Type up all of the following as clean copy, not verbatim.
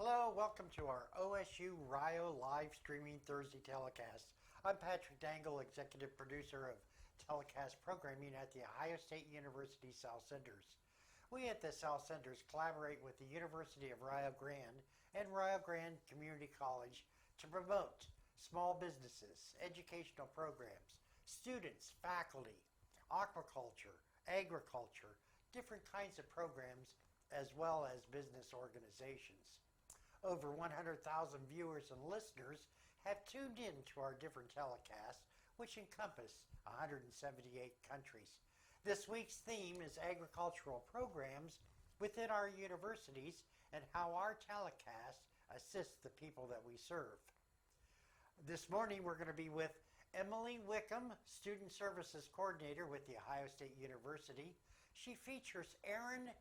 Hello, welcome to our OSU Rio live streaming Thursday telecast. I'm Patrick Dangle, executive producer of Telecast programming at the Ohio State University South Centers. We at the South Centers collaborate with the University of Rio Grande and Rio Grande Community College to promote small businesses, educational programs, students, faculty, aquaculture, agriculture, different kinds of programs, as well as business organizations. Over 100,000 viewers and listeners have tuned in to our different telecasts, which encompass 178 countries. This week's theme is agricultural programs within our universities and how our telecasts assist the people that we serve. This morning we're going to be with Emily Wickham, Student Services Coordinator with The Ohio State University. She features Aaron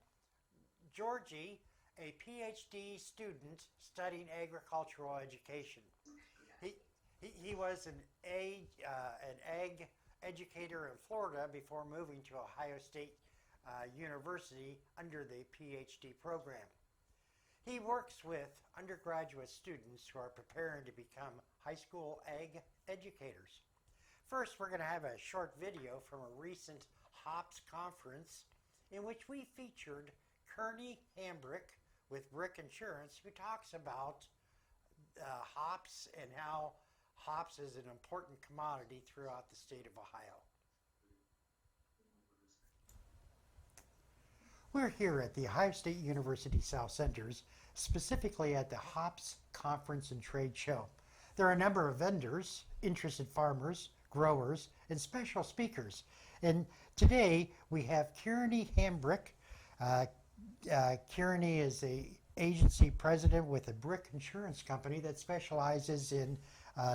Georgie, a PhD student studying agricultural education. He was an ag educator in Florida before moving to Ohio State University under the PhD program. He works with undergraduate students who are preparing to become high school ag educators. First, we're going to have a short video from a recent HOPS conference in which we featured Kearney Hambrick with Brick Insurance, who talks about hops and how hops is an important commodity throughout the state of Ohio. We're here at the Ohio State University South Centers, specifically at the HOPS Conference and Trade Show. There are a number of vendors, interested farmers, growers, and special speakers. And today we have Kearney Hambrick. Kearney is a agency president with a Brick Insurance company that specializes in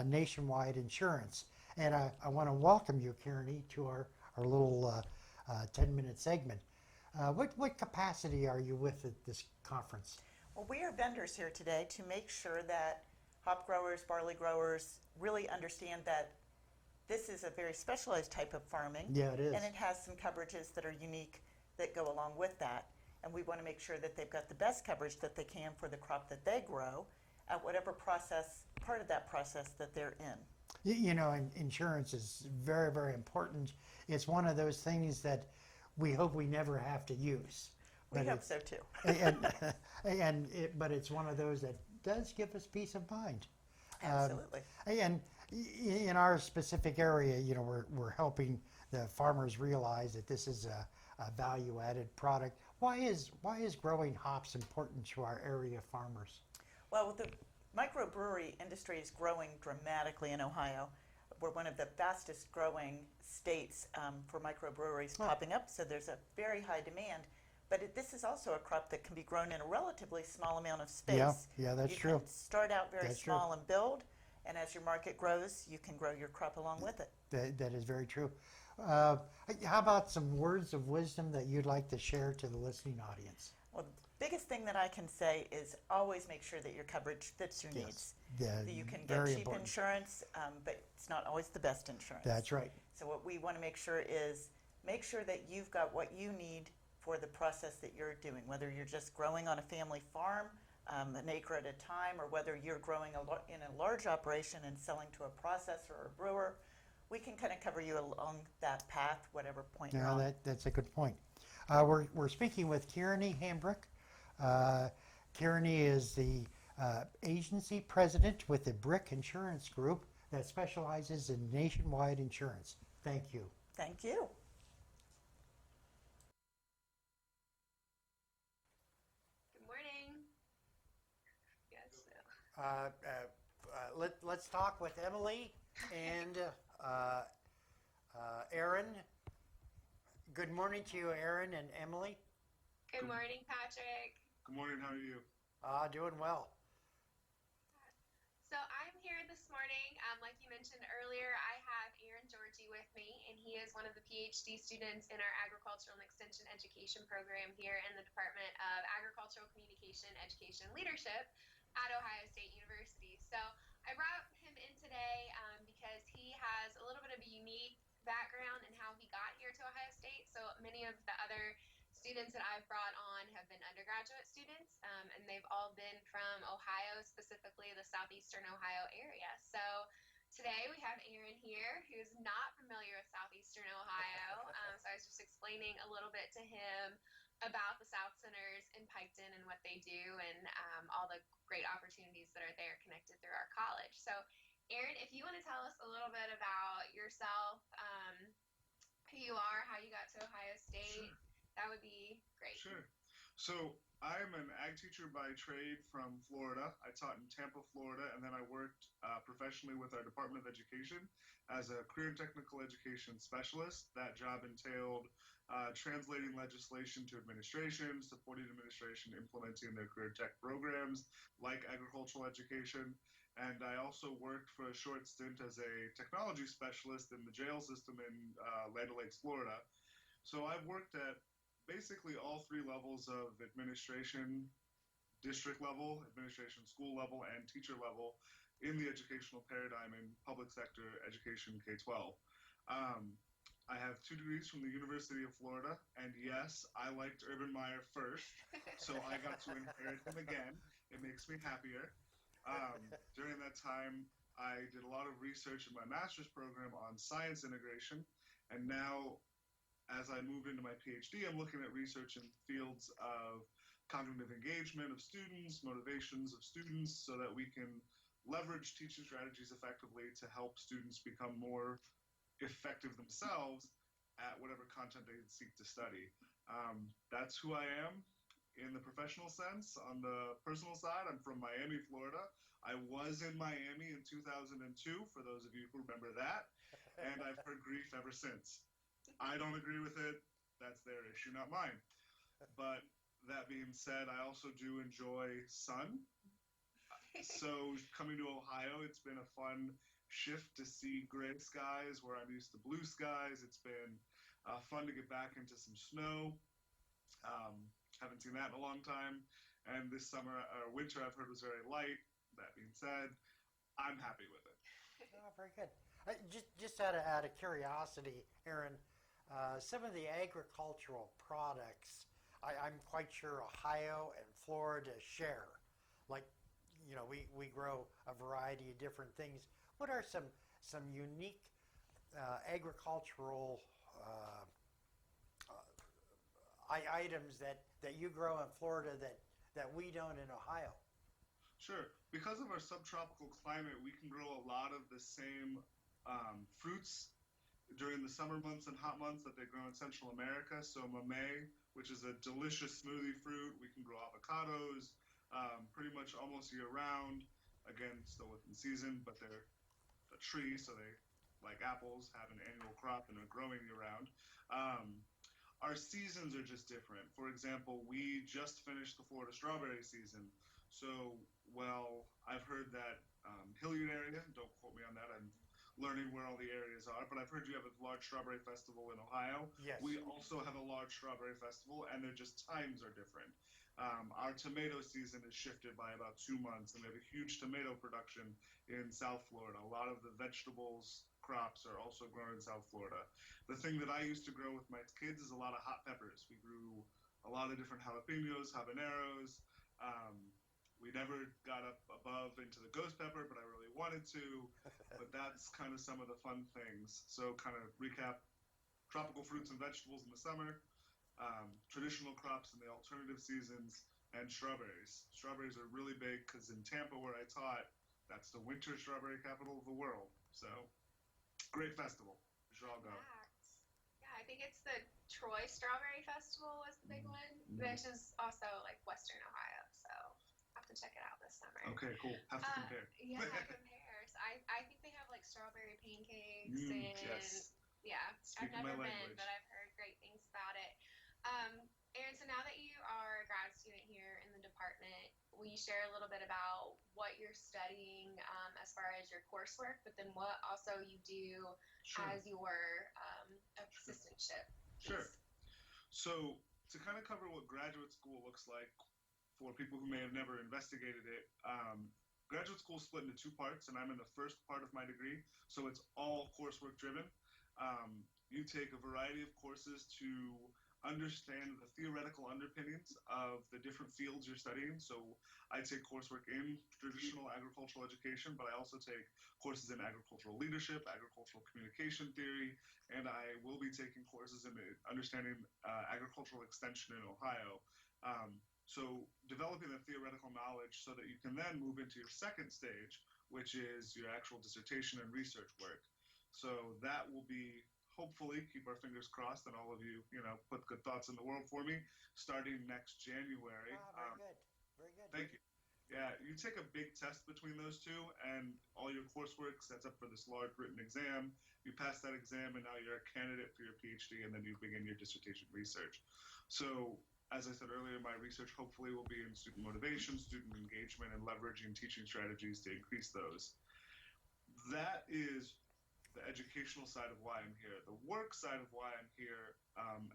nationwide insurance. And I want to welcome you, Kearney, to our little 10-minute segment. What capacity are you with at this conference? Well, we are vendors here today to make sure that hop growers, barley growers really understand that this is a very specialized type of farming. Yeah, it is. And it has some coverages that are unique that go along with that. And we want to make sure that they've got the best coverage that they can for the crop that they grow at whatever process, part of that process that they're in. You know, insurance is very, very important. It's one of those things that we hope we never have to use. We hope so too. But it's one of those that does give us peace of mind. Absolutely. And in our specific area, you know, we're helping the farmers realize that this is a value-added product. Why is growing hops important to our area farmers? Well, the microbrewery industry is growing dramatically in Ohio. We're one of the fastest growing states for microbreweries popping up, so there's a very high demand. But this is also a crop that can be grown in a relatively small amount of space. Yeah, that's true. You can start out very small and build, and as your market grows, you can grow your crop along with it. That is very true. How about some words of wisdom that you'd like to share to the listening audience? Well, the biggest thing that I can say is always make sure that your coverage fits your needs. Yeah, that you can get cheap important. insurance, but it's not always the best insurance. That's right. So what we want to make sure is make sure that you've got what you need for the process that you're doing, whether you're just growing on a family farm, an acre at a time, or whether you're growing in a large operation and selling to a processor or a brewer. We can kind of cover you along that path, whatever point you're on. That's a good point. We're speaking with Kearney Hambrick. Kearney is the agency president with the Brick Insurance Group that specializes in nationwide insurance. Thank you. Thank you. Good morning. Yes. Let's talk with Emily and Aaron. Good morning to you, Aaron and Emily. Good morning, Patrick. Good morning, how are you? Doing well. So I'm here this morning. Like you mentioned earlier, I have Aaron Georgie with me, and he is one of the PhD students in our Agricultural and Extension Education program here in the Department of Agricultural Communication, Education, and Leadership at Ohio State University. So I brought him in today because he has a little bit of a unique background in how he got here to Ohio State. So many of the other students that I've brought on have been undergraduate students, and they've all been from Ohio, specifically the southeastern Ohio area. So today we have Aaron here, who's not familiar with southeastern Ohio. So I was just explaining a little bit to him about the South Centers in Piketon and what they do, and all the great opportunities that are there connected through our college. So Aaron, if you want to tell us a little bit about yourself, who you are, how you got to Ohio State, Sure. that would be great. Sure. So I'm an ag teacher by trade from Florida. I taught in Tampa, Florida, and then I worked professionally with our Department of Education as a career and technical education specialist. That job entailed translating legislation to administration, supporting administration implementing their career tech programs like agricultural education. And I also worked for a short stint as a technology specialist in the jail system in Land O'Lakes, Florida. So I've worked at basically all three levels of administration, district level, administration school level, and teacher level in the educational paradigm in public sector education K-12. I have 2 degrees from the University of Florida, and yes, I liked Urban Meyer first, so I got to inherit him again. It makes me happier. During that time, I did a lot of research in my master's program on science integration, and now as I moved into my PhD, I'm looking at research in fields of cognitive engagement of students, motivations of students, so that we can leverage teaching strategies effectively to help students become more effective themselves at whatever content they seek to study. That's who I am in the professional sense. On the personal side, I'm from Miami, Florida. I was in Miami in 2002, for those of you who remember that, and I've heard grief ever since. I don't agree with it. That's their issue, not mine. But that being said, I also do enjoy sun. So coming to Ohio, it's been a fun shift to see gray skies where I'm used to blue skies. It's been fun to get back into some snow. Haven't seen that in a long time. And this summer or winter, I've heard was very light. That being said, I'm happy with it. Oh, very good. Just out of curiosity, Aaron, some of the agricultural products, I'm quite sure Ohio and Florida share. Like, we grow a variety of different things. What are some unique agricultural items that you grow in Florida that we don't in Ohio? Sure. Because of our subtropical climate, we can grow a lot of the same fruits during the summer months and hot months that they grow in Central America. So mamey, which is a delicious smoothie fruit. We can grow avocados pretty much almost year round. Again, still within season, but they're a tree, so they, like apples, have an annual crop and are growing year round. Our seasons are just different. For example, we just finished the Florida strawberry season. So, well, I've heard that Hilliard area, don't quote me on that, I'm learning where all the areas are, but I've heard you have a large strawberry festival in Ohio. Yes. We also have a large strawberry festival, and they're just times are different. Our tomato season is shifted by about 2 months, and we have a huge tomato production in South Florida. A lot of the vegetables crops are also grown in South Florida. The thing that I used to grow with my kids is a lot of hot peppers. We grew a lot of different jalapenos, habaneros. We never got up above into the ghost pepper, but I really wanted to. But that's kind of some of the fun things. So kind of recap, tropical fruits and vegetables in the summer, traditional crops in the alternative seasons, and strawberries. Strawberries are really big because in Tampa, where I taught, that's the winter strawberry capital of the world. So, great festival. You should all go. Yeah, I think it's the Troy Strawberry Festival was the big one, which is also like Western Ohio. So, I'll have to check it out this summer. Okay, cool. Have to compare. Yeah, compare. So I think they have like strawberry pancakes and yes. yeah, Speaking I've never my been, language. but I've heard great things about it. Aaron, so now that you are a grad student here in the department, will you share a little bit about what you're studying as far as your coursework, but then what also you do Sure. as your assistantship? Sure. So, to kind of cover what graduate school looks like for people who may have never investigated it, graduate school is split into 2 parts, and I'm in the first part of my degree, so it's all coursework driven. You take a variety of courses to understand the theoretical underpinnings of the different fields you're studying. So I take coursework in traditional agricultural education, but I also take courses in agricultural leadership, agricultural communication theory, and I will be taking courses in understanding agricultural extension in Ohio. So developing the theoretical knowledge so that you can then move into your second stage, which is your actual dissertation and research work. So that will be, hopefully, keep our fingers crossed, and all of you, put good thoughts in the world for me, starting next January. Very good. Very good. Thank you. Yeah, you take a big test between those two, and all your coursework sets up for this large written exam. You pass that exam, and now you're a candidate for your PhD, and then you begin your dissertation research. So, as I said earlier, my research hopefully will be in student motivation, student engagement, and leveraging teaching strategies to increase those. That is the educational side of why I'm here. The work side of why I'm here,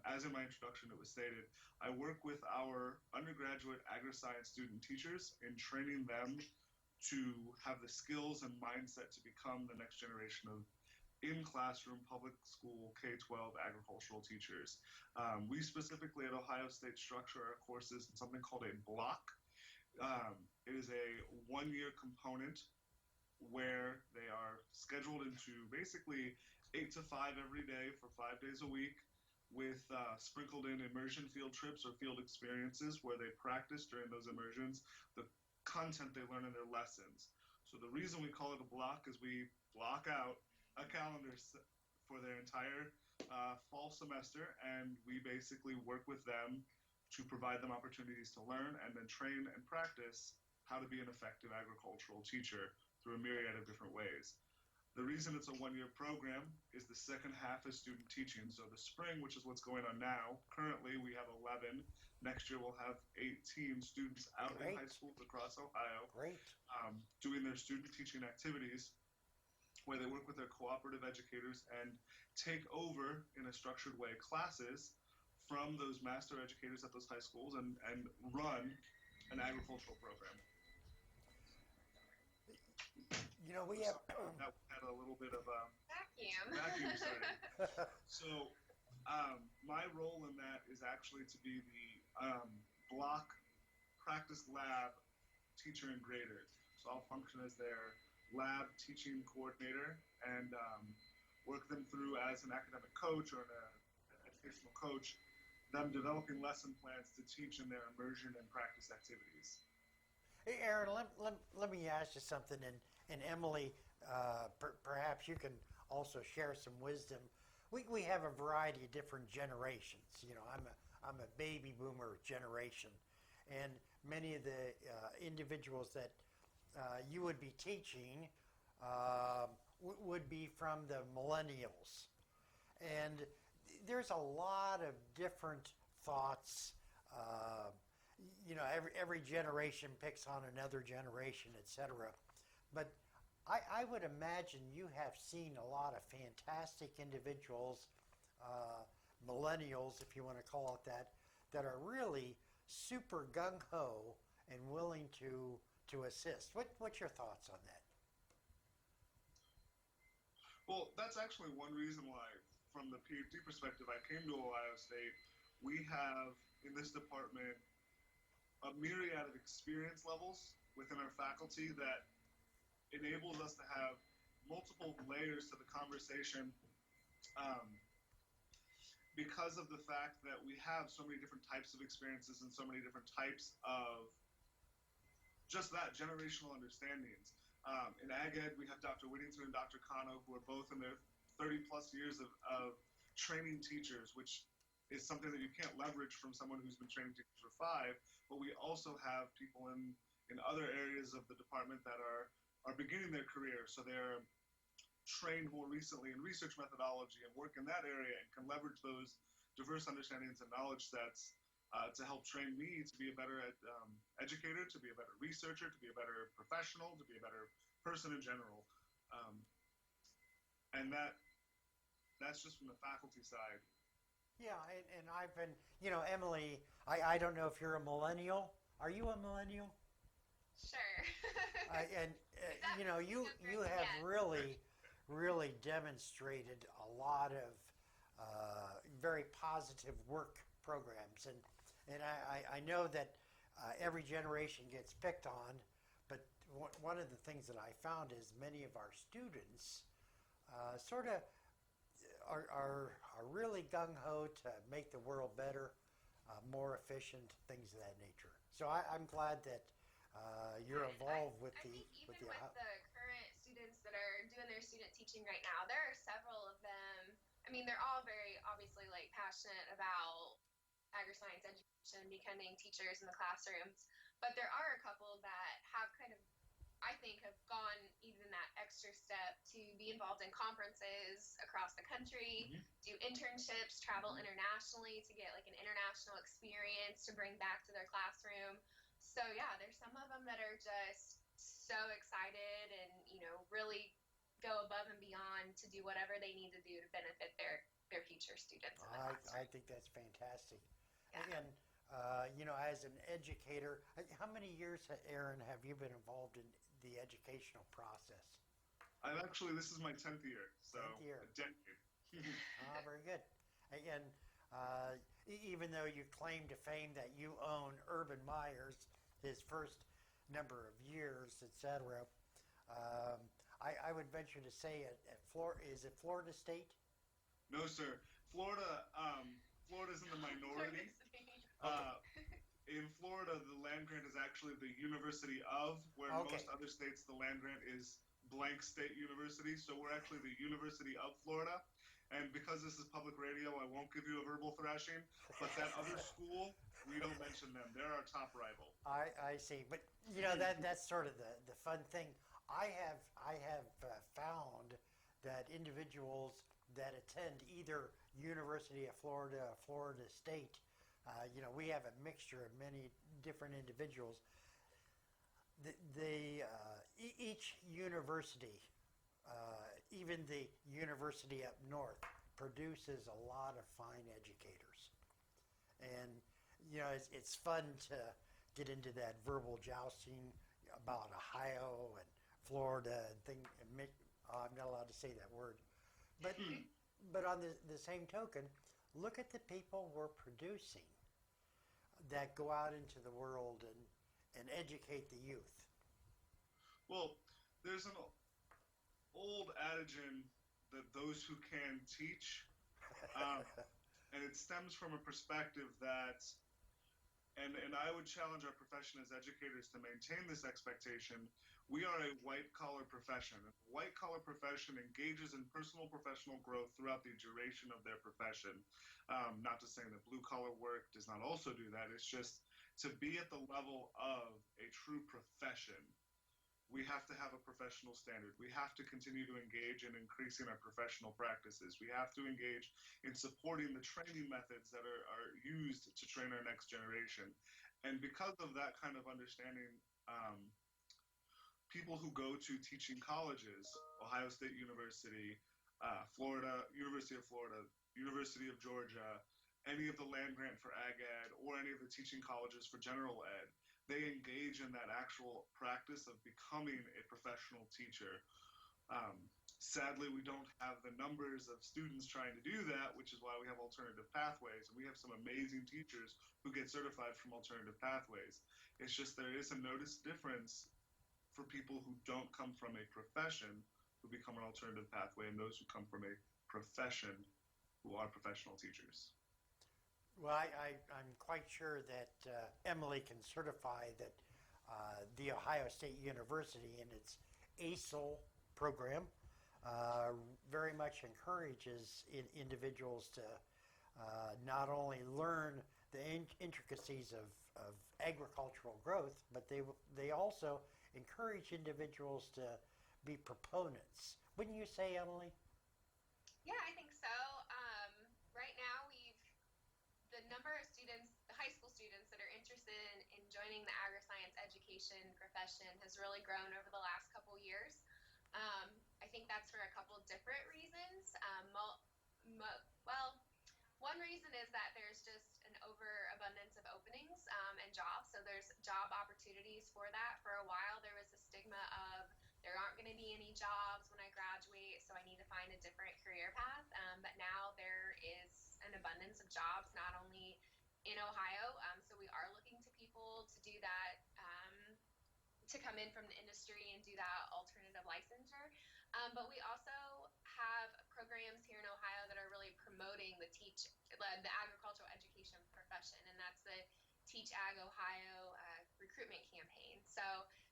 as in my introduction it was stated, I work with our undergraduate agri-science student teachers in training them to have the skills and mindset to become the next generation of in-classroom public school K-12 agricultural teachers. We specifically at Ohio State structure our courses in something called a block. It is a one-year component where they are scheduled into basically 8 to 5 every day for 5 days a week, with sprinkled in immersion field trips or field experiences where they practice during those immersions the content they learn in their lessons. So the reason we call it a block is we block out a calendar for their entire fall semester, and we basically work with them to provide them opportunities to learn and then train and practice how to be an effective agricultural teacher through a myriad of different ways. The reason it's a one-year program is the second half is student teaching. So the spring, which is what's going on now, currently we have 11. Next year we'll have 18 students out in high schools across Ohio doing their student teaching activities, where they work with their cooperative educators and take over in a structured way classes from those master educators at those high schools and run an agricultural program. We have that had a little bit of a vacuum starting. So my role in that is actually to be the block practice lab teacher and grader. So I'll function as their lab teaching coordinator and work them through as an academic coach or an educational coach, them developing lesson plans to teach in their immersion and practice activities. Hey, Aaron, let me ask you something, and Emily, perhaps you can also share some wisdom. We have a variety of different generations. I'm a baby boomer generation, and many of the individuals that you would be teaching would be from the millennials, and there's a lot of different thoughts. Every generation picks on another generation, etc. But I would imagine you have seen a lot of fantastic individuals, millennials, if you want to call it that are really super gung-ho and willing to assist. What's your thoughts on that? Well, that's actually one reason why, from the PhD perspective, I came to Ohio State. We have, in this department, a myriad of experience levels within our faculty that enables us to have multiple layers to the conversation because of the fact that we have so many different types of experiences and so many different types of just that generational understandings. In Ag Ed, we have Dr. Whittington and Dr. Kano, who are both in their 30 plus years of training teachers, which is something that you can't leverage from someone who's been training teachers for 5. But we also have people in other areas of the department that are beginning their career. So they're trained more recently in research methodology and work in that area and can leverage those diverse understandings and knowledge sets to help train me to be a better educator, to be a better researcher, to be a better professional, to be a better person in general. And that's just from the faculty side. Yeah, and I've been, Emily, I don't know if you're a millennial. Are you a millennial? Sure. You have really demonstrated a lot of very positive work programs, and I know that every generation gets picked on, but one of the things that I found is many of our students sort of are really gung ho to make the world better, more efficient, things of that nature. So I'm glad that you're involved with I the think even with the. with the current students that are doing their student teaching right now, there are several of them. I mean, they're all very obviously like passionate about agri-science education, becoming teachers in the classrooms. But there are a couple that have kind of, I think, have gone even that extra step to be involved in conferences across the country, Mhm. do internships, travel internationally to get like an international experience to bring back to their classroom. So yeah, there's some of them that are just so excited and, really go above and beyond to do whatever they need to do to benefit their future students in the I classroom. think that's fantastic. Yeah. And as an educator, how many years, Aaron, have you been involved in the educational process? This is my 10th year, so 10th year. a decade. Very good. And even though you claim to fame that you own Urban Meyer's, his first number of years, etc., I would venture to say at Florida, is it Florida State? No, sir. Florida's in the minority. Okay. In Florida, the land grant is actually the University of, where in Okay. most other states the land grant is blank state university. So we're actually the University of Florida. And because this is public radio, I won't give you a verbal thrashing. But that other school, we don't mention them. They're our top rival. I see, but that's sort of the fun thing. I have found that individuals that attend either University of Florida or Florida State, we have a mixture of many different individuals. Each university, even the university up north, produces a lot of fine educators, and it's fun to get into that verbal jousting about Ohio and Florida and things. I'm not allowed to say that word, but on the same token, look at the people we're producing that go out into the world and educate the youth. Well, there's an old adage in that those who can teach, um, and it stems from a perspective that, and I would challenge our profession as educators to maintain this expectation. We are a white collar profession. A white collar profession engages in personal professional growth throughout the duration of their profession. Not to say that blue collar work does not also do that. It's just to be at the level of a true profession. We have to have a professional standard. We have to continue to engage in increasing our professional practices. We have to engage in supporting the training methods that are used to train our next generation. And because of that kind of understanding, people who go to teaching colleges, Ohio State University, University of Florida, University of Georgia, any of the land grant for ag ed, or any of the teaching colleges for general ed, they engage in that actual practice of becoming a professional teacher. Sadly, we don't have the numbers of students trying to do that, which is why we have alternative pathways. And we have some amazing teachers who get certified from alternative pathways. It's just there is a noticed difference for people who don't come from a profession who become an alternative pathway and those who come from a profession who are professional teachers. Well, I'm quite sure that Emily can certify that the Ohio State University and its ASIL program very much encourages individuals to not only learn the intricacies of agricultural growth, but they also encourage individuals to be proponents. Wouldn't you say, Emily? Yeah, I think so. Right now, the number of students, the high school students that are interested in joining the agri-science education profession has really grown over the last couple years. I think that's for a couple different reasons. Well, one reason is that there's just an overabundance of openings and jobs. So there's job opportunities for that. For a while, there was a stigma of there aren't going to be any jobs when I graduate, so I need to find a different career path. But now there is an abundance of jobs, not only in Ohio. So we are looking to people to do that, to come in from the industry and do that alternative licensure. But we also have programs here in Ohio that are really promoting the agricultural education profession, and that's the Teach Ag Ohio recruitment campaign. So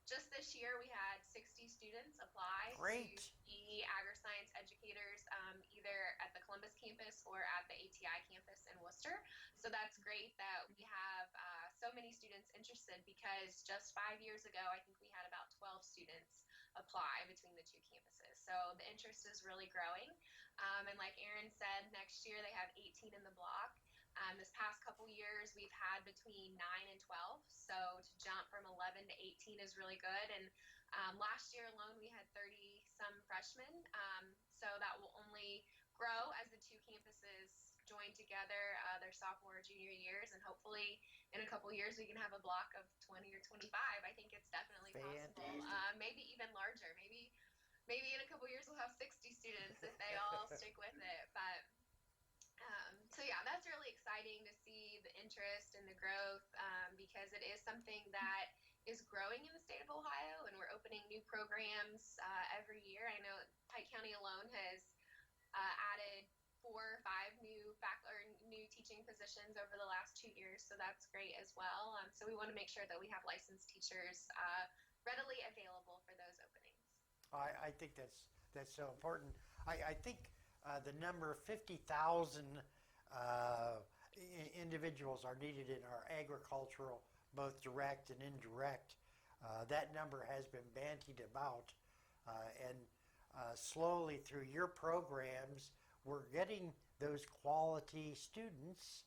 just this year, we had 60 students apply Great. to be agri-science educators, either at the Columbus campus or at the ATI campus in Worcester. So that's great that we have so many students interested, because just 5 years ago, I think we had about 12 students apply between the two campuses. So the interest is really growing. And like Aaron said, next year they have 18 in the block. This past couple years, we've had between 9 and 12. So to jump from 11 to 18 is really good. And last year alone, we had 30 some freshmen. So that will only grow as the two campuses join together their sophomore or junior years. And hopefully in a couple years, we can have a block of 20 or 25. I think it's definitely possible. Maybe even larger. Maybe in a couple years, we'll have 60 students if they all stick with it. But so yeah, that's really exciting to see the interest and the growth, because it is something that is growing in the state of Ohio, and we're opening new programs every year. I know Pike County alone has added 4 or 5 new teaching positions over the last 2 years, so that's great as well. So we want to make sure that we have licensed teachers readily available for those openings. I think that's so important. I think the number 50,000 individuals are needed in our agricultural, both direct and indirect. That number has been bandied about, and slowly through your programs, we're getting those quality students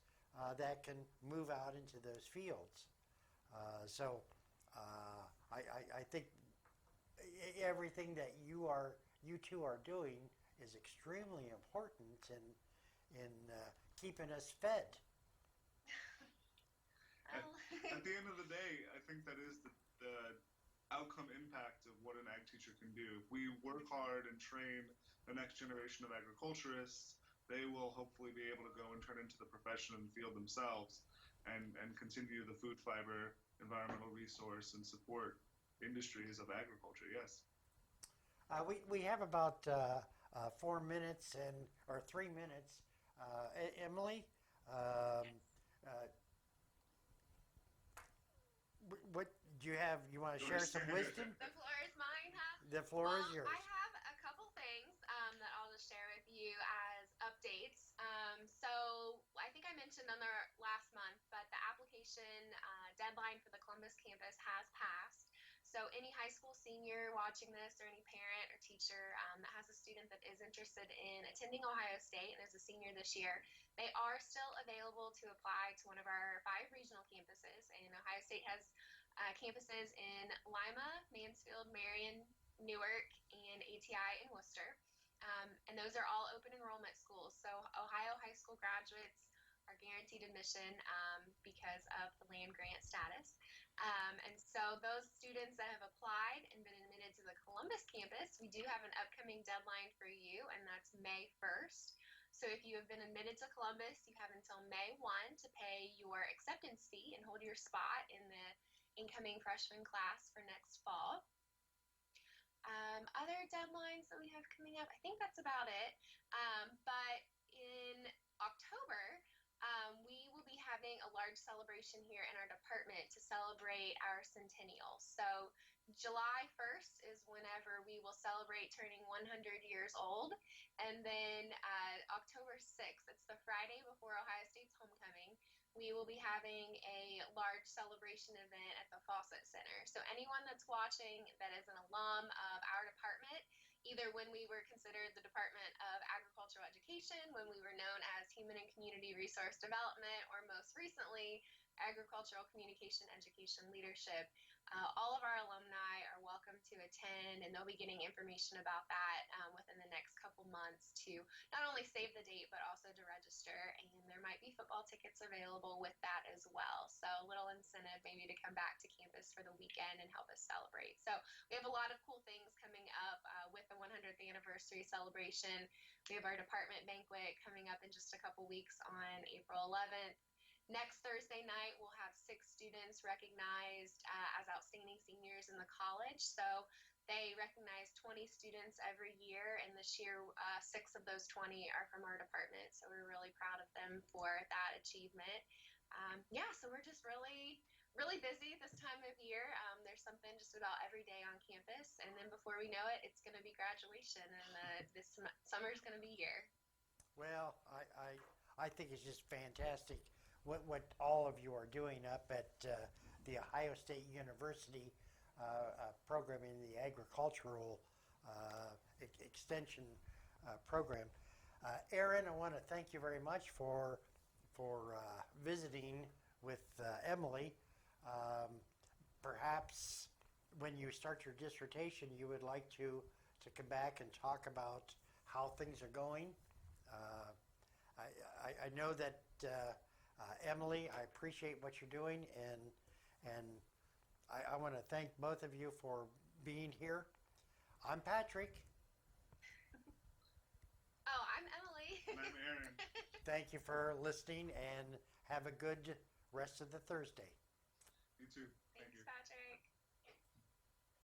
that can move out into those fields. So I think everything that you two are doing is extremely important in keeping us fed. At the end of the day, I think that is the outcome impact of what an ag teacher can do. If we work hard and train the next generation of agriculturists, they will hopefully be able to go and turn into the profession and field themselves, and continue the food fiber, environmental resource, and support industries of agriculture. Yes. We have about 4 minutes or 3 minutes. Emily, what do you have? You want to share some wisdom? The floor is mine, huh? The floor is yours. I have a couple things that I'll just share with you as updates. So I think I mentioned on our last month, but the application deadline for the Columbus campus has passed. So any high school senior watching this, or any parent or teacher that has a student that is interested in attending Ohio State and is a senior this year, they are still available to apply to one of our 5 regional campuses. And Ohio State has campuses in Lima, Mansfield, Marion, Newark, and ATI in Worcester. And those are all open enrollment schools. So Ohio high school graduates are guaranteed admission because of the land grant status. And so those students that have applied and been admitted to the Columbus campus, we do have an upcoming deadline for you, and that's May 1st. So if you have been admitted to Columbus, you have until May 1 to pay your acceptance fee and hold your spot in the incoming freshman class for next fall. Other deadlines that we have coming up, I think that's about it. But in October, we will be having a large celebration here in our department to celebrate our centennial. So July 1st is whenever we will celebrate turning 100 years old. And then October 6th, it's the Friday before Ohio State's homecoming, we will be having a large celebration event at the Fawcett Center. So anyone that's watching that is an alum of our department, either when we were considered the Department of Agricultural Education, when we were known as Human and Community Resource Development, or most recently, Agricultural Communication Education Leadership, all of our alumni are welcome to attend, and they'll be getting information about that within the next couple months to not only save the date, but also to register. And there might be football tickets available with that as well. So a little incentive maybe to come back to campus for the weekend and help us celebrate. So we have a lot of cool things coming up with the 100th anniversary celebration. We have our department banquet coming up in just a couple weeks on April 11th. next Thursday night, we'll have 6 students recognized as outstanding seniors in the college. So they recognize 20 students every year, and this year, 6 of those 20 are from our department. So we're really proud of them for that achievement. Yeah, so we're just really, really busy this time of year. There's something just about every day on campus, and then before we know it, it's going to be graduation, and this summer's going to be here. Well, I think it's just fantastic what all of you are doing up at the Ohio State University program in the agricultural extension program. Aaron, I want to thank you very much for visiting with Emily. Perhaps when you start your dissertation, you would like to come back and talk about how things are going. I know that Emily, I appreciate what you're doing, and I want to thank both of you for being here. I'm Patrick. Oh, I'm Emily. And I'm Aaron. Thank you for listening, and have a good rest of the Thursday. You too. Thank Thanks, you. Patrick.